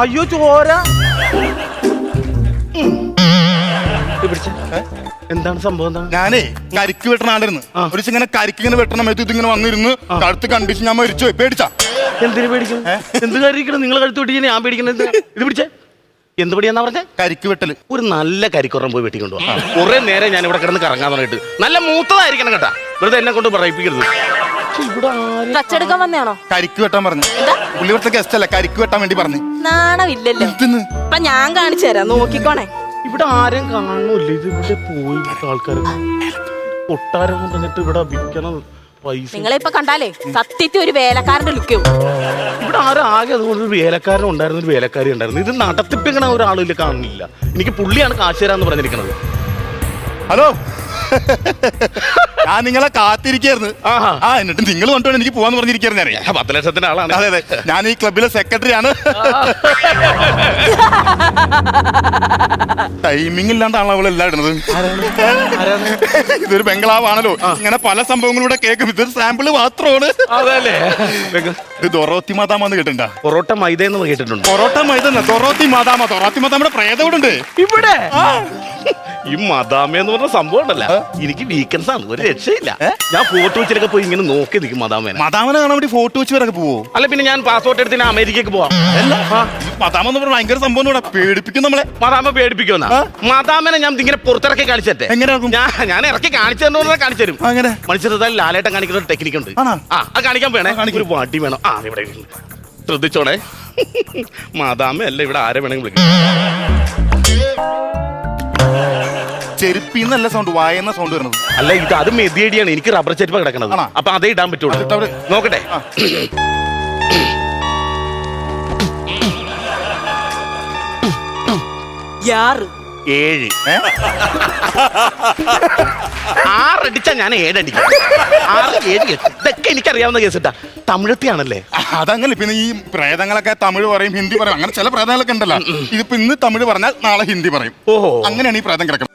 അയ്യോ ചോര. എന്താണ് സംഭവം? എന്താണ്? ഞാനേ കരിക്ക് വെട്ടണ ആളിരുന്ന് ഒരു ഇങ്ങനെ കരിക്ക് ഇങ്ങനെ വെട്ടണ സമയത്ത് ഇതിങ്ങനെ വന്നിരുന്ന് കഴുത്ത് കണ്ടിച്ച് ഞാൻ മരിച്ചു. പേടിച്ചാ? എന്തിനു പേടിക്കും? എന്ത് കരിക്കണം? നിങ്ങൾ കഴുത്ത് വെട്ടി ഞാൻ പേടിക്കുന്നത്? ഇത് പിടിച്ചേ. എന്ത് പടിയാന്നാ പറഞ്ഞ? കരിക്ക് വെട്ടല്. ഒരു നല്ല കരിക്കുറം പോയി വെട്ടിക്കൊണ്ടു കുറെ നേരം ഞാൻ ഇവിടെ കിടന്ന് കറങ്ങാൻ പറഞ്ഞിട്ട്. നല്ല മൂത്തതായിരിക്കണം കേട്ടാ, വെറുതെ എന്നെ കൊണ്ട് പറയിപ്പിക്കരുത്. കച്ചെടുക്കാൻ വന്നാണോ? കരിക്ക് വെട്ടാൻ പറഞ്ഞു. പുള്ളി ഇവിടുത്തെ ഗസ്റ്റ് അല്ല, കരിക്ക് വെട്ടാൻ വേണ്ടി പറഞ്ഞു. നാണമില്ലല്ലോ. അപ്പൊ ഞാൻ കാണിച്ചു തരാം, നോക്കിക്കോണേ. ഇവിടെ ആരും കാണുന്നില്ല. ഇത് ഇവിടെ പോയി ആൾക്കാർ കൊട്ടാരം കൊണ്ടുവന്നിട്ട് ഇവിടെ വിൽക്കണം പൈസ. നിങ്ങളിപ്പൊ കണ്ടാലേ സത്യത്തിൽ ഒരു വേലക്കാരന്റെ ലുക്കും. ഇവിടെ ആരും ആകെ അതുകൊണ്ട് ഒരു വേലക്കാരൻ ഉണ്ടായിരുന്നു, ഒരു വേലക്കാരി ഉണ്ടായിരുന്നു. ഇത് നടത്തിപ്പിക്കണ ഒരാളില്ല, കാണുന്നില്ല. എനിക്ക് പുള്ളിയാണ് കാശ് തരാന്ന് പറഞ്ഞിരിക്കുന്നത്. ഹലോ, ഞാൻ നിങ്ങളെ കാത്തിരിക്കായിരുന്നു. എന്നിട്ട് നിങ്ങൾ കൊണ്ടുപോയി എനിക്ക് പോവാന്ന് പറഞ്ഞിരിക്കായിരുന്നു. ഞാൻ 10 ലക്ഷത്തിന്റെ ആളാണ്. അതെ അതെ, ഞാൻ ഈ ക്ലബിലെ സെക്രട്ടറി ആണ്. ടൈമിംഗ് ഇല്ലാണ്ടാണല്ലോ അവളെല്ലാം ഇടുന്നത്. ഇതൊരു ബംഗ്ലാവാണല്ലോ, ഇങ്ങനെ പല സംഭവങ്ങളിലൂടെ കേൾക്കും. ഇതൊരു സാമ്പിള് മാത്രമാണ്. ഇത് ദൊറോത്തി മാതാമെന്ന് കേട്ടിട്ടുണ്ടോ? പൊറോട്ട മൈദ എന്ന് കേട്ടിട്ടുണ്ട്. പൊറോട്ട മൈദ ദൊറോത്തി മാതാമ. ദൊറോത്തി മാതാമയുടെ പ്രേതമുണ്ട് ഇവിടെ. ഈ മദാമയെന്ന് പറഞ്ഞ സംഭവം ഉണ്ടല്ല, എനിക്ക് വീക്കെൻഡ്സ് ആണ്, ഒരു രക്ഷയില്ല. ഞാൻ ഫോട്ടോ വെച്ചിട്ടൊക്കെ പോയി ഇങ്ങനെ നോക്കി നിൽക്കും മദാമേനെ. മദാമനെ കാണാൻ വേണ്ടി ഫോട്ടോ വെച്ച് വരൊക്കെ പോവോ? അല്ല പിന്നെ ഞാൻ പാസ്പോർട്ട് എടുത്ത് അമേരിക്കക്ക് പോവാം. മദാമെന്ന് പറഞ്ഞ ഭയങ്കര സംഭവം കൂടെ പേടിപ്പിക്കും നമ്മളെ. മദാമ പേടിപ്പിക്കുന്ന മദാമനെ ഞാൻ ഇങ്ങനെ പുറത്തിറക്കി കാണിച്ചേ. എങ്ങനെയാകും? ഞാൻ ഇറക്കി കാണിച്ചു കാണിച്ചു തരും. അങ്ങനെ മനുഷ്യർ ലാലേട്ടൻ കാണിക്കുന്ന ഒരു ടെക്നിക്ക് ഉണ്ട്. അത് കാണിക്കാൻ വേണേ, ഒരു വടി വേണം. ഇവിടെ ശ്രദ്ധിച്ചോണേ. മദാമ അല്ല, ഇവിടെ ആരെ വേണമെങ്കിൽ വിളിക്കും. ചെരുപ്പിന്നല്ല സൗണ്ട്, വായെന്ന സൗണ്ട് വരുന്നത്. അല്ല, ഇത് അത് മെതിയടിയാണ്. എനിക്ക് റബ്ബർ ചെരുപ്പ് കിടക്കണത്. അപ്പൊ അതേ ഇടാൻ പറ്റുള്ളൂ. നോക്കട്ടെ. യാറ് 7 6 ഞാൻ 7 അടിക്കും. 6, 7, 8 ഇതൊക്കെ എനിക്കറിയാവുന്ന കേസ് ഇട്ടാ. തമിഴത്തിയാണല്ലേ? അതങ്ങനെ. പിന്നെ ഈ പ്രേതങ്ങളൊക്കെ തമിഴ് പറയും, ഹിന്ദി പറയും. അങ്ങനെ ചില പ്രേതങ്ങളൊക്കെ ഉണ്ടല്ലോ. ഇതിപ്പോ ഇന്ന് തമിഴ് പറഞ്ഞാൽ നാളെ ഹിന്ദി പറയും. ഓഹോ, അങ്ങനെയാണ് ഈ പ്രേതം കിടക്കുന്നത്.